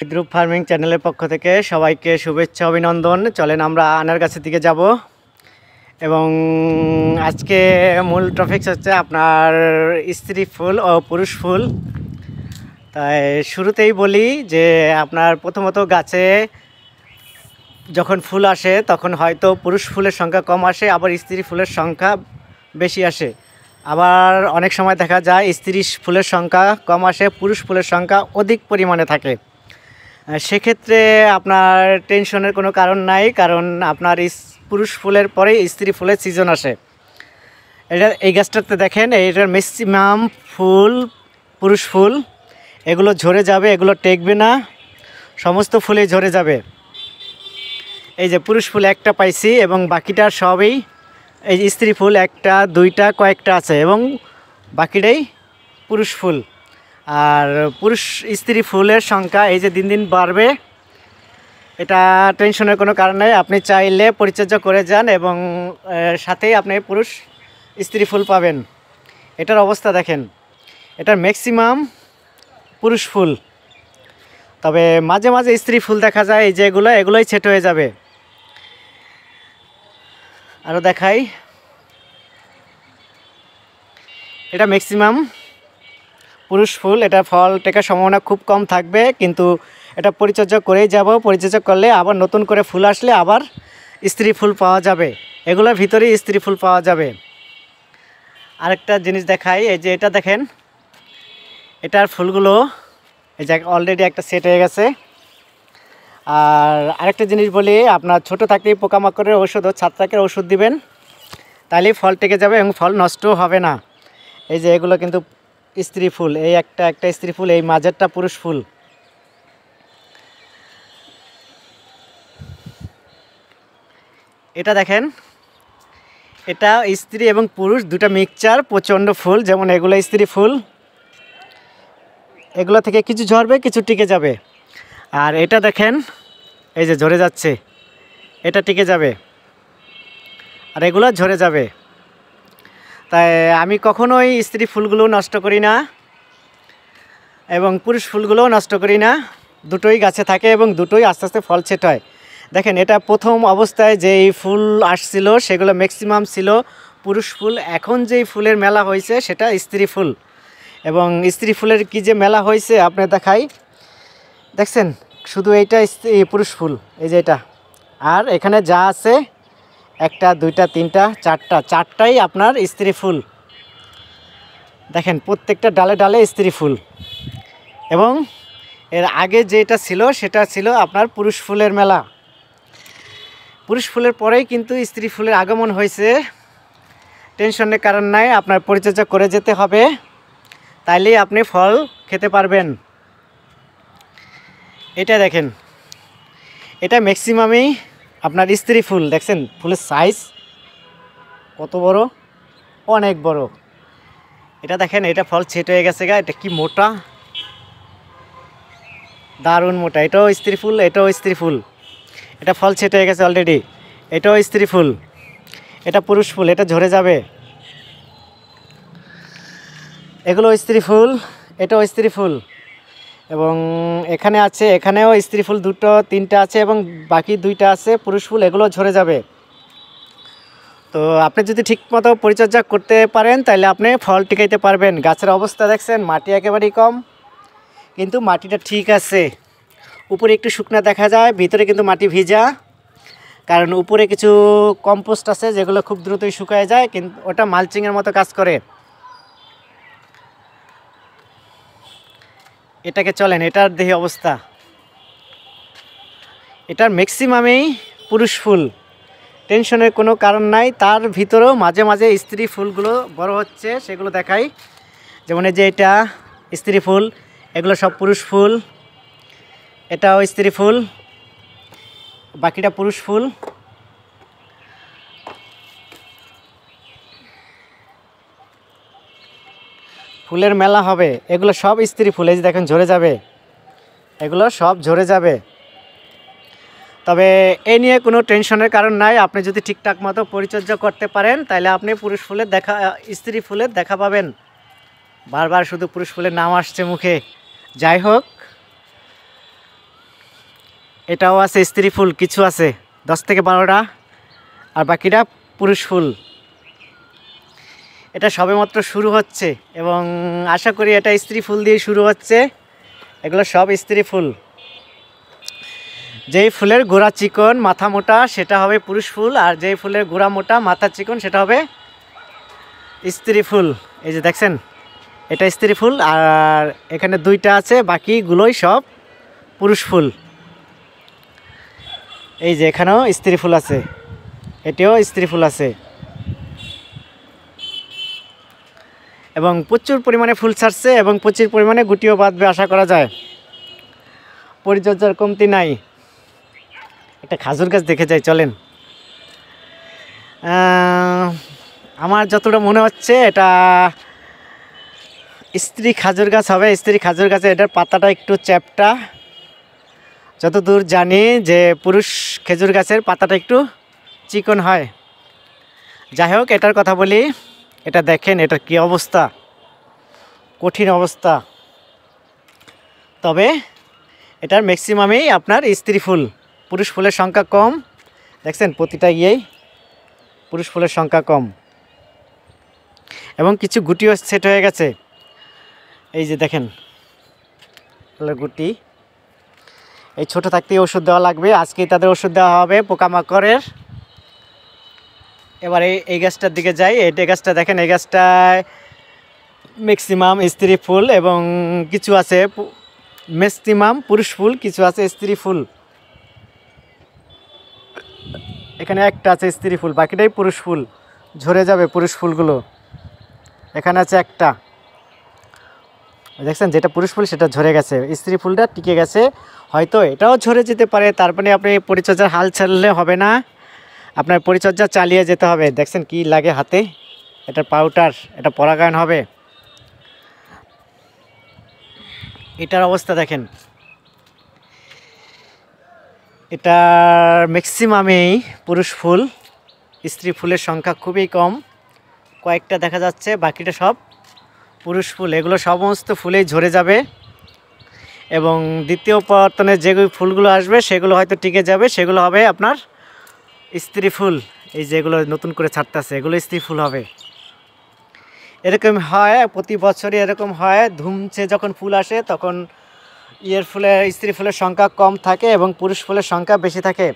Group farming চ্যানেলের পক্ষ থেকে সবাইকে শুভেচ্ছা অভিনন্দন। চলেন আমরা আনার গাছের দিকে যাব এবং আজকে মূল টপিকস হচ্ছে আপনার স্ত্রী ফুল ও পুরুষ ফুল। তাই শুরুতেই বলি যে আপনার প্রথমত গাছে যখন ফুল আসে তখন হয়তো পুরুষ ফুলের সংখ্যা কম আসে, আবার স্ত্রী ফুলের সংখ্যা বেশি আসে। আবার অনেক সময় দেখা যায় স্ত্রী ফুলের সংখ্যা কম আসে, পুরুষ ফুলের সংখ্যা অধিক পরিমাণে থাকে। সেক্ষেত্রে আপনার টেনশনের কোনো কারণ নাই, কারণ আপনার পুরুষ ফুলের পরেই স্ত্রী ফুলের সিজন আসে। এই গাছটাতে দেখেন, এটার ম্যাক্সিমাম ফুল পুরুষ ফুল। এগুলো ঝরে যাবে, এগুলো টেকবে না, সমস্ত ফুলেই ঝরে যাবে। এই যে পুরুষ ফুল একটা পাইছি এবং বাকিটা সবই এই স্ত্রী ফুল, একটা দুইটা কয়েকটা আছে এবং বাকিটাই পুরুষ ফুল। আর পুরুষ স্ত্রী ফুলের সংখ্যা এই যে দিন দিন বাড়বে, এটা টেনশনের কোনো কারণ নেই। আপনি চাইলে পরিচর্যা করে যান এবং সাথেই আপনি পুরুষ স্ত্রী ফুল পাবেন। এটার অবস্থা দেখেন, এটার ম্যাক্সিমাম পুরুষ ফুল, তবে মাঝে মাঝে স্ত্রী ফুল দেখা যায়। এই যে এগুলোই ছেট হয়ে যাবে। আরও দেখাই, এটা ম্যাক্সিমাম পুরুষ ফুল। এটা ফল টেকার সম্ভাবনা খুব কম থাকবে, কিন্তু এটা পরিচর্যা করেই যাব। পরিচর্যা করলে আবার নতুন করে ফুল আসলে আবার স্ত্রী ফুল পাওয়া যাবে, এগুলোর ভিতরেই স্ত্রী ফুল পাওয়া যাবে। আরেকটা জিনিস দেখাই, এই যে এটা দেখেন, এটার ফুলগুলো এই যে অলরেডি একটা সেট হয়ে গেছে। আর আরেকটা জিনিস বলি, আপনার ছোটো থাকতেই পোকামাকড়ের ওষুধ ও ছত্রাকের ওষুধ দিবেন, তাহলেই ফল টেকে যাবে এবং ফল নষ্টও হবে না। এই যে এগুলো কিন্তু স্ত্রী ফুল, এই একটা স্ত্রী ফুল, এই মাঝেরটা পুরুষ ফুল। এটা দেখেন, এটা স্ত্রী এবং পুরুষ দুটা মিক্সচার, প্রচণ্ড ফুল। যেমন এগুলো স্ত্রী ফুল, এগুলো থেকে কিছু ঝরবে, কিছু টিকে যাবে। আর এটা দেখেন, এই যে ঝরে যাচ্ছে, এটা টিকে যাবে আর এগুলো ঝরে যাবে। তাই আমি কখনোই স্ত্রী ফুলগুলো নষ্ট করি না এবং পুরুষ ফুলগুলোও নষ্ট করি না, দুটোই গাছে থাকে এবং দুটোই আস্তে আস্তে ফল ছেট হয়। দেখেন, এটা প্রথম অবস্থায় যেই ফুল আসছিল সেগুলো ম্যাক্সিমাম ছিল পুরুষ ফুল। এখন যেই ফুলের মেলা হয়েছে সেটা স্ত্রী ফুল। এবং স্ত্রী ফুলের কি যে মেলা হয়েছে আপনি দেখাই, দেখছেন, শুধু এইটা পুরুষ ফুল, এই যে এটা। আর এখানে যা আছে একটা দুইটা তিনটা চারটাই আপনার স্ত্রী ফুল। দেখেন, প্রত্যেকটা ডালে ডালে স্ত্রী ফুল। এবং এর আগে যেটা ছিল সেটা ছিল আপনার পুরুষ ফুলের মেলা। পুরুষ ফুলের পরেই কিন্তু স্ত্রী ফুলের আগমন হয়েছে। টেনশনের কারণ নাই, আপনার পরিচর্যা করে যেতে হবে, তাইলেই আপনি ফল খেতে পারবেন। এটা দেখেন, এটা ম্যাক্সিমামই আপনার স্ত্রী ফুল। দেখছেন ফুলের সাইজ কত বড়, অনেক বড়। এটা দেখেন, এটা ফল ছেট হয়ে গেছে গা, এটা কি মোটা, দারুণ মোটা। এটাও স্ত্রী ফুল, এটাও স্ত্রী ফুল। এটা ফল ছেট হয়ে গেছে অলরেডি, এটাও স্ত্রী ফুল। এটা পুরুষ ফুল, এটা ঝরে যাবে। এগুলো স্ত্রী ফুল, এটাও স্ত্রী ফুল। এবং এখানে আছে, এখানেও স্ত্রী ফুল দুটো তিনটা আছে এবং বাকি দুইটা আছে পুরুষ ফুল, এগুলো ঝরে যাবে। তো আপনি যদি ঠিকমতো পরিচর্যা করতে পারেন তাহলে আপনি ফল টিকাইতে পারবেন। গাছের অবস্থা দেখছেন, মাটি একেবারেই কম, কিন্তু মাটিটা ঠিক আছে। উপরে একটু শুকনা দেখা যায়, ভিতরে কিন্তু মাটি ভিজা, কারণ উপরে কিছু কম্পোস্ট আছে যেগুলো খুব দ্রুতই শুকায় যায়, কিন্তু ওটা মালচিংয়ের মতো কাজ করে। এটাকে চলেন, এটার দেহি অবস্থা, এটার ম্যাক্সিমামই পুরুষ ফুল। টেনশনের কোনো কারণ নাই, তার ভিতরেও মাঝে মাঝে স্ত্রী ফুলগুলো বড় হচ্ছে, সেগুলো দেখাই। যেমন এই যে এটা স্ত্রী ফুল, এগুলো সব পুরুষ ফুল। এটাও স্ত্রী ফুল, বাকিটা পুরুষ ফুল। ফুলের মেলা হবে, এগুলো সব স্ত্রী ফুল। এই যে দেখেন ঝরে যাবে, এগুলো সব ঝরে যাবে। তবে এ নিয়ে কোনো টেনশনের কারণ নাই, আপনি যদি ঠিকঠাক মতো পরিচর্যা করতে পারেন তাহলে আপনি পুরুষ ফুলের দেখা, স্ত্রী ফুলের দেখা পাবেন। বারবার শুধু পুরুষ ফুলের নাম আসছে মুখে। যাই হোক, এটাও আছে স্ত্রী ফুল, কিছু আছে 10 থেকে 12টা, আর বাকিটা পুরুষ ফুল। এটা সবেমাত্র শুরু হচ্ছে এবং আশা করি এটা স্ত্রী ফুল দিয়ে শুরু হচ্ছে। এগুলো সব স্ত্রী ফুল। যেই ফুলের গোড়া চিকন মাথা মোটা সেটা হবে পুরুষ ফুল, আর যেই ফুলের গোড়া মোটা মাথা চিকন সেটা হবে স্ত্রী ফুল। এই যে দেখছেন, এটা স্ত্রী ফুল, আর এখানে 2টা আছে, বাকিগুলোই সব পুরুষ ফুল। এই যে এখানেও স্ত্রী ফুল আছে, এটিও স্ত্রী ফুল আছে এবং প্রচুর পরিমাণে ফুল ছাড়ছে এবং প্রচুর পরিমাণে গুটিও বাঁধবে আশা করা যায়। পরিচর্যার কমতি নাই। একটা খাজুর গাছ দেখে যাই, চলেন। আমার যতটা মনে হচ্ছে এটা স্ত্রী খাজুর গাছ হবে। স্ত্রী খাজুর গাছে এটার পাতাটা একটু চ্যাপ্টা, যতদূর জানি যে পুরুষ খেজুর গাছের পাতাটা একটু চিকন হয়। যাই হোক, এটার কথা বলি। এটা দেখেন, এটার কি অবস্থা, কঠিন অবস্থা। তবে এটার ম্যাক্সিমামই আপনার স্ত্রী ফুল, পুরুষ ফুলের সংখ্যা কম। দেখছেন, প্রতিটা পুরুষ ফুলের সংখ্যা কম এবং কিছু গুটিও সেট হয়ে গেছে। এই যে দেখেন গুটি, এই ছোট থাকতেই ওষুধ দেওয়া লাগবে। আজকেই তাদের ওষুধ দেওয়া হবে পোকামাকড়ের। এবারে এই গাছটার দিকে যাই। এই গাছটা দেখেন, এই গাছটায় ম্যাক্সিমাম স্ত্রী ফুল এবং কিছু আছে ম্যাক্সিমাম পুরুষ ফুল, কিছু আছে স্ত্রী ফুল। এখানে একটা আছে স্ত্রী ফুল, বাকিটাই পুরুষ ফুল। ঝরে যাবে পুরুষ ফুলগুলো। এখানে আছে একটা, দেখছেন, যেটা পুরুষ ফুল সেটা ঝরে গেছে, স্ত্রী ফুলটা টিকে গেছে। হয়তো এটাও ঝরে যেতে পারে, তারপরে আপনি পরিচর্যার হাল ছাড়লে হবে না, আপনার পরিচর্যা চালিয়ে যেতে হবে। দেখছেন কি লাগে হাতে, এটা পাউডার, এটা পরাগায়ন হবে। এটার অবস্থা দেখেন, এটার ম্যাক্সিমামেই পুরুষ ফুল, স্ত্রী ফুলের সংখ্যা খুবই কম, কয়েকটা দেখা যাচ্ছে, বাকিটা সব পুরুষ ফুল। এগুলো সমস্ত ফুলেই ঝরে যাবে এবং দ্বিতীয় পতনে যে ফুলগুলো আসবে সেগুলো হয়তো টিকে যাবে, সেগুলো হবে আপনার স্ত্রী ফুল। এই যেগুলো নতুন করে ছাড়তেছে এগুলো স্ত্রী ফুল হবে। এরকম হয় প্রতি বছরই, এরকম হয়। ধুমছে যখন ফুল আসে তখন স্ত্রী ফুলের সংখ্যা কম থাকে এবং পুরুষ ফুলের সংখ্যা বেশি থাকে।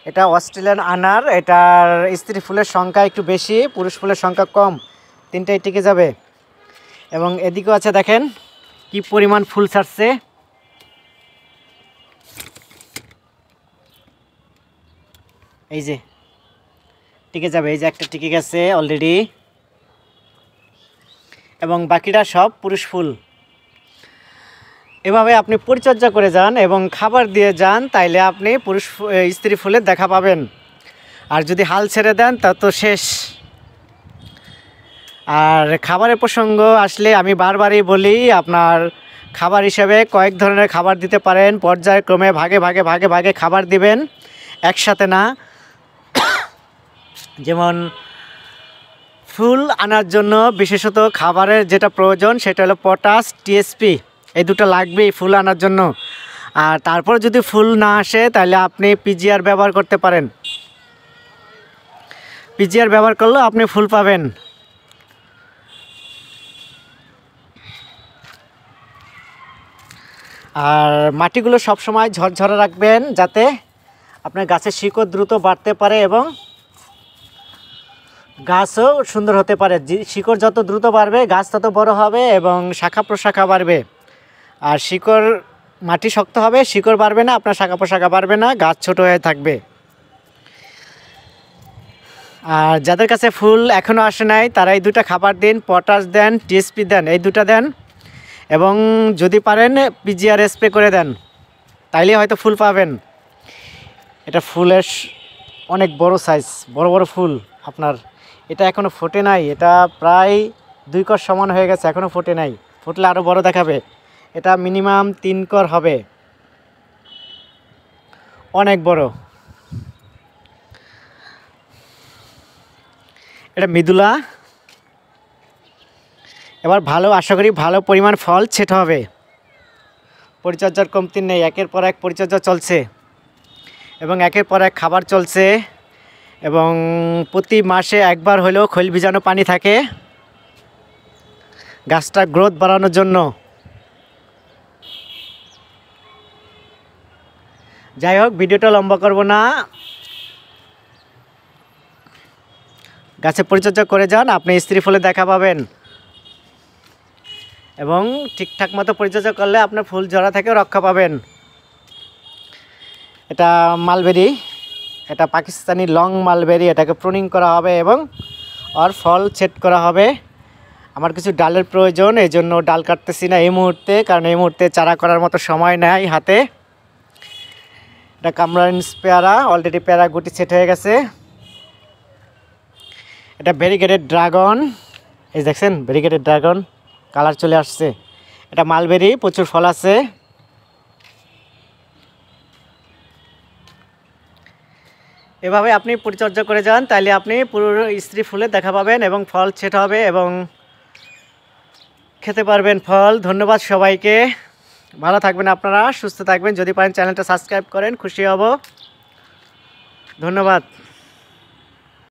এটা অস্ট্রেলিয়ান আনার, এটার স্ত্রী ফুলের সংখ্যা একটু বেশি, পুরুষ ফুলের সংখ্যা কম, 3টাই টিকে যাবে। এবং এদিকেও আছে, দেখেন কি পরিমাণ ফুল ছাড়ছে। এই যে টিকে যাবে, এই যে একটা টিকে গেছে অলরেডি এবং বাকিটা সব পুরুষ ফুল। এভাবে আপনি পরিচর্যা করে যান এবং খাবার দিয়ে যান, তাইলে আপনি স্ত্রী ফুলের দেখা পাবেন। আর যদি হাল ছেড়ে দেন তা তো শেষ। আর খাবারের প্রসঙ্গ আসলে আমি বারবারই বলি, আপনার খাবার হিসেবে কয়েক ধরনের খাবার দিতে পারেন, পর্যায়ক্রমে ভাগে ভাগে ভাগে ভাগে খাবার দিবেন, একসাথে না। যেমন ফুল আনার জন্য বিশেষত খাবারের যেটা প্রয়োজন সেটা হলো পটাশ, টিএসপি, এই দুটো লাগবেই ফুল আনার জন্য। আর তারপর যদি ফুল না আসে তাহলে আপনি পিজিআর ব্যবহার করতে পারেন। পিজিআর ব্যবহার করলেও আপনি ফুল পাবেন। আর মাটিগুলো সবসময় ঝরঝরে রাখবেন যাতে আপনার গাছের শিকড় দ্রুত বাড়তে পারে এবং গাছও সুন্দর হতে পারে। শিকড় যত দ্রুত বাড়বে গাছ তত বড় হবে এবং শাখা প্রশাখা বাড়বে। আর মাটি শক্ত হবে, শিকড় বাড়বে না, আপনার শাখা প্রশাখা বাড়বে না, গাছ ছোট হয়ে থাকবে। আর যাদের কাছে ফুল এখনও আসে নাই তারা এই 2টা খাবার দিন, পটাশ দেন, টিএসপি দেন, এই 2টা দেন এবং যদি পারেন পিজিআর স্প্রে করে দেন, তাইলে হয়তো ফুল পাবেন। এটা ফুলের অনেক বড় সাইজ, বড় বড় ফুল আপনার। এটা এখনও ফোটে নাই, এটা প্রায় 2 কর সমান হয়ে গেছে, এখনও ফোটে নাই, ফুটলে আরও বড় দেখাবে। এটা মিনিমাম 3 কর হবে, অনেক বড়। এটা মৃদুলা। এবার আশা করি ভালো পরিমাণ ফল ছেট হবে। পরিচর্যার কমতি নেই, একের পর এক পরিচর্যা চলছে। এবং একের পর এক খাবার চলছে এবং প্রতি মাসে একবার হলেও খৈল ভিজানো পানি থাকে গাছটা গ্রোথ বাড়ানোর জন্য। যাই হোক, ভিডিওটা লম্বা করব না, গাছে পরিচর্যা করে যান, আপনি স্ত্রী ফুলে দেখা পাবেন এবং ঠিকঠাক মতো পরিচর্যা করলে আপনার ফুল ঝরা থেকেও রক্ষা পাবেন। এটা মালবেরি, এটা পাকিস্তানি লং মালবেরি, এটাকে প্রুনিং করা হবে এবং ওর ফল সেট করা হবে। আমার কিছু ডালের প্রয়োজন, এই জন্য ডাল কাটতেছি না এই মুহূর্তে, কারণ এই মুহূর্তে চারা করার মতো সময় নেই হাতে। এটা কামরাইন্স পেয়ারা, অলরেডি পেয়ারা গুটি সেট হয়ে গেছে। এটা ভেরিগেটেড ড্রাগন, এই দেখছেন ভেরিগেটেড ড্রাগন কালার চলে আসছে। এটা মালবেরি, প্রচুর ফল আছে। এভাবে আপনি পরিচর্যা করে যান, তাইলে আপনি পুরো স্ত্রী ফুলে দেখা পাবেন এবং ফল সেট হবে এবং খেতে পারবেন ফল। ধন্যবাদ সবাইকে, ভালো থাকবেন আপনারা, সুস্থ থাকবেন। যদি পারেন চ্যানেলটা সাবস্ক্রাইব করেন, খুশি হব। ধন্যবাদ।